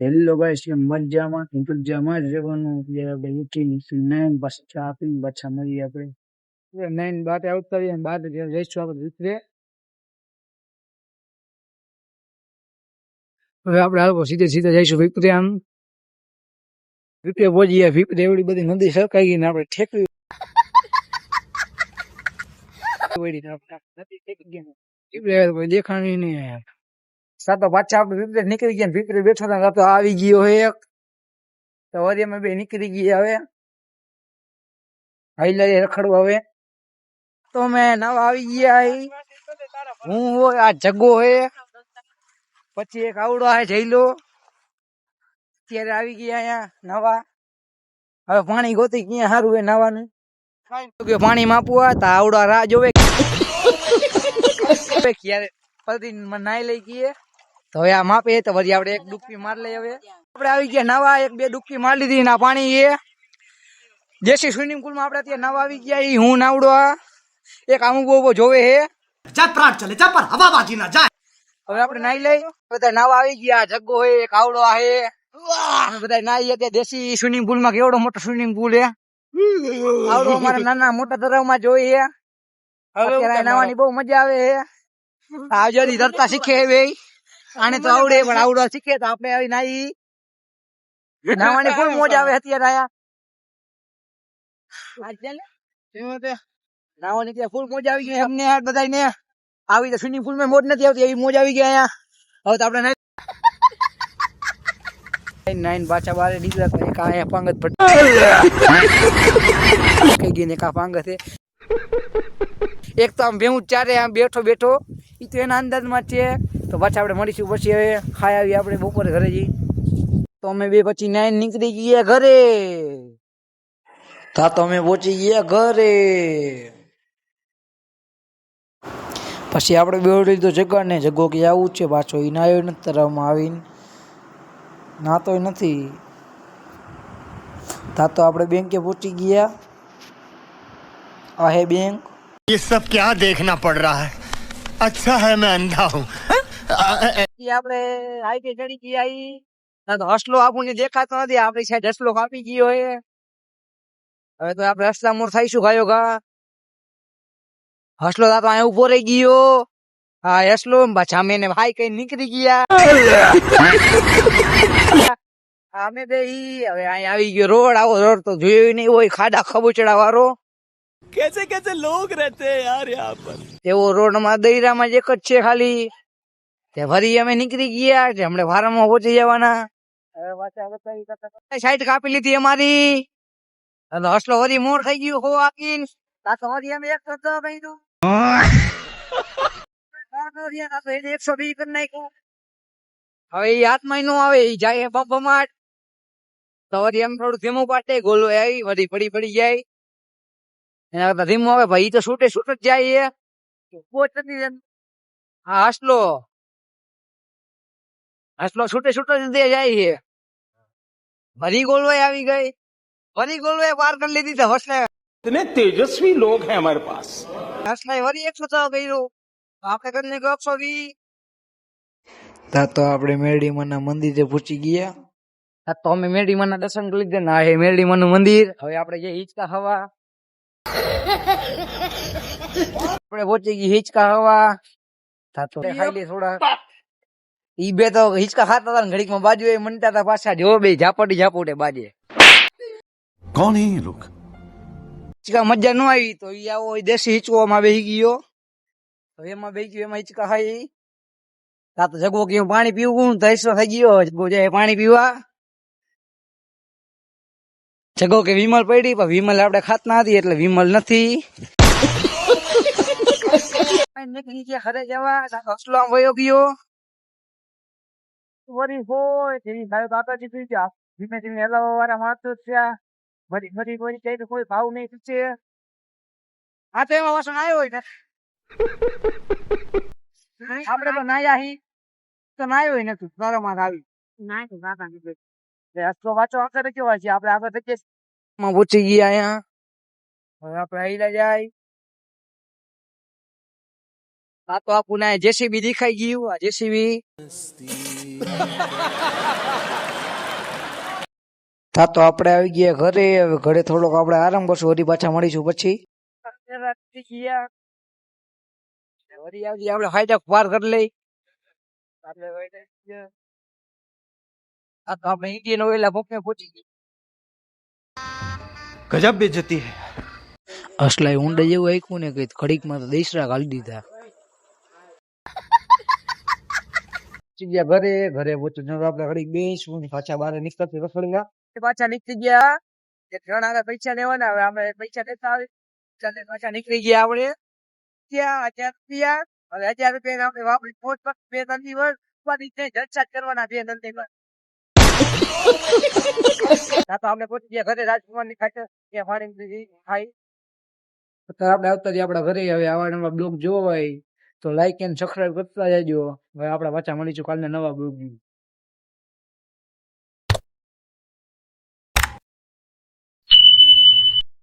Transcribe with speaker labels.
Speaker 1: Hello guys, કેમ મજામાં? મજામાં જ રહેવાનું. અત્યારે આપણે ઉઠીને નાઈને પાછા ચા પીને પાછા મળીએ આપણે. નાઈને બાટે આવતા રહીએ ને બાટે જઈશું આપણે વિતરે. હવે આપણે હાલો સીધે સીધે જઈશું વિપરે. આમ વિપરે પહોંચીએ. વિપરે એવડી બધી નદી સરકાઈ ગઈ ને આપણે ઠેકવી વળી ને આપણે નદી ઠેકી ગઈ ને વિપરે કોઈ દેખાણી નહીં યાર. સાતો પાછા આપણે વિપરે નીકળી ગયા. વિપરે બેઠો હતા તો આવી ગયો એક તો વળી અમે બે નીકળી ગયા. હવે હાઈ લઈ રખડવું. હવે તો મેં નવા આવી ગયા. હું હોય આ જગ્ગો હોય પછી એક આવડો હે જઈલો. અત્યારે આવી ગયા અહીંયા નવા. હવે પાણી ગોતી ક્યાં સારું હોય નવાનું. પાણી માપવા તો આવડા રાહ જોવે ક્યારે પલટી નાઈ લઈ ગઈએ તો હવે આ માપે તો વળી આપણે એક ડૂબકી માર લઈએ. હવે આપણે આવી ગયા નવા. એક બે ડૂબકી મારી લીધી ના પાણી એ દેશી સ્વિમિંગ પુલ માં આપણે ત્યાં નવા આવી ગયા. હું નાવડો એક આમ ઉભો જોવે હે. હવે આપણે નાઈ લઈ. બધા નાવા આવી ગયા. જગ્ગો હોય એક આવડો હે. બધા નાઈ ત્યાં દેશી સ્વિમિંગ પુલ માં. કેવડો મોટો સ્વિમિંગ પુલ હે. આવડો અમારા નાના મોટા તળાવ માં જોઈએ. અત્યારે નાવાની બહુ મજા આવે હે. આજે તરતા શીખે હવે. આને તો આવડે પણ આવડો શીખે તો આપણે આવી નાઈ નાવાની ફૂલ મોજ આવે. અત્યારે આયા નાવાની ત્યાં ફૂલ મોજ આવી ગઈ અમને બધા ને. આવી તો સ્વિમિંગ પુલ માં મોજ નથી આવતી, એવી મોજ આવી ગયા અહીંયા. હવે તો આપણે નાઈન પાછા બારે નીકળ્યા તો એક આ પાંગત ફટ ગઈ ને કા પાંગત છે. એક તો આમ ભેહું ચારે આમ બેઠો બેઠો એ તો એના અંદાજમાં છે. તો પાછા આપણે મળીશું પછી. હવે ખાઈ આવી આપણે બપોરે ઘરે જઈ. તો અમે બે પછી નાઈન નીકળી ગયા ઘરે. તો અમે પહોંચી ગયા ઘરે. પછી આપણે બેવડી લીધો જગ્ગા ને. જગ્ગો કે આવું છે પાછો એ નાયો નથી તળાવમાં આવીને નાતો નથી. તો આપણે બેંકે પહોંચી ગયા. આ હે બેંક.
Speaker 2: ये सब क्या देखना पड़ रहा है? अच्छा है मैं अंधा हूँ.
Speaker 1: આપણે આઈટી ચડી ગયા. તો હસલો આપણને દેખાતો નથી. આપણી સાઈડ હસલો કાપી ગયો હોય. હવે તો આપણે હસલા મોર થઈશું ગાયો ગા. હસલો તો અહીંયા ઉભો રહી ગયો. હા હસલો પાછા અમે ભાઈ કઈ નીકળી ગયા. અમે બે હવે અહીંયા આવી ગયો રોડ. આવો રોડ તો જોયો નહીં હોય. ખાડા ખબોચડા વાળો.
Speaker 3: कैसे कैसे लोग रहते हैं यार यहाँ पर.
Speaker 1: એવો રોડ માં દૈરામાં જ એક જ છે ખાલી. તે ફરી અમે નીકળી ગયા. હમણાં વારામાં પહોંચી જવાના. સાઈડ કાપી લીધી અમારી. હસલો વરી મોર થઈ ગયું હો આકીન. વરી અમે 110 કર્યું. 120 કરી નાખ્યું. હવે એ હાથમાં નો આવે. એ જાય બમાટ તો વરી એમ થોડું ધીમું પાટે. ગોલો આવી વળી પડી પડી જાય. એના કરતા ધીમું આવે ભાઈ. તો છૂટે છૂટ જ જાય. હા હસલો હસલો છૂટે છૂટ જ દે જાય છે. ભરી ગોલવાય આવી ગઈ. ભરી ગોલવાય પાર કરી લીધી. તો હસલે
Speaker 3: इतने तेजस्वी लोग हैं हमारे पास.
Speaker 1: હસલાય વરી 110 કર્યું. આપણે કરીને 120. તો આપણે મેરડીમાના મંદિરે પહોંચી ગયા. તો અમે મેરડીમાના દર્શન કરી લીધા. ના હે મેરડીમાનું મંદિર. હવે આપણે જે હિંચકા ખાવા. આપણે પહોંચી ગઈ હિંચકા ખાવા. તો ખાઈ લે થોડા. ઈ બે તો હિંચકા ખાતા હતા. ઘડીક માં બાજુ એ મનતા હતા પાછા. જો બે ઝાપટી ઝાપોટે બાજે.
Speaker 3: कौन है ये लोग?
Speaker 1: હિંચકા મજા ન આવી તો ઈ આવો દેશી હિંચકો માં બેસી ગયો. તો એમાં બેસી ગયો. એમાં હિંચકા ખાઈ. તો જગવો કે પાણી પીવું. તૈસો થઈ ગયો. જગવો જાય પાણી પીવા. જગો કે વિમલ પડી. પણ વિમલ આપણે ખાતા નથી એટલે વિમલ નથી. ઘરે જવા હસલો આમ વયો ગયો. વરી હોય ધીમે ધીમે હલાવવા વાળા માણસો છે. વરી ફરી વરી કઈ કોઈ ભાવ નહીં પૂછે. આ તો એમાં વાસણ આવ્યો હોય ને. આપડે તો નાયા હી તો નાયો હોય નથી. ઘરમાં આવી હસલો વાંચો આગળ કેવા છે. આપડે આગળ થઈ ગયા. પૂછી ગયા અહીંયા. હવે આપડે આઈલા જાય. આ તો આપણને જેસીબી દેખાઈ ગયું. આ જેસીબી હા તો આપણે આવી ગયા ઘરે. હવે ઘરે થોડોક આપણે આરામ કરશું, વળી પાછા મળીશું પછી. વળી આવી આપણે ફાયદા પાર કરી લઈ. આ તો આપણે ઇન્ડિયન ઓઇલ પંપે પહોંચી ગયા.
Speaker 3: गजब बेइज्जती है.
Speaker 1: અસલાઈ ઊંડે જેવું આખ્યું ને કે ઘડીકમાં તો દેશરા ગાળી દીધા. પહોંચી ગયા ઘરે. ઘરે પહોંચી આપણે ઘડીક બેસવું ને પાછા બહાર નીકળતી રસોડ્યા પાછા નીકળી ગયા. એક જણ આગળ પૈસા લેવાના, હવે આપણે પૈસા દેતા આવી પાછા નીકળી ગયા. આપણે ત્યાં 1000 રૂપિયા, હવે 1000 રૂપિયા આપણે વાપરી પહોંચ બે 3 દિવસ ઉપાધિ થઈ જલસા જ કરવાના બે ધંધે પર. તો આપણે પહોંચી ગયા ઘરે. રાજકુમાર ની ખાતર ત્યાં પાણી ખાઈ અત્યારે આપણે આવતા જઈએ આપણા ઘરે. હવે આવા નવા બ્લોગ જોવા હોય તો લાઈક એન્ડ સબસ્ક્રાઇબ કરતા જજો. હવે આપણે પાછા મળીશું કાલના નવા બ્લોગ.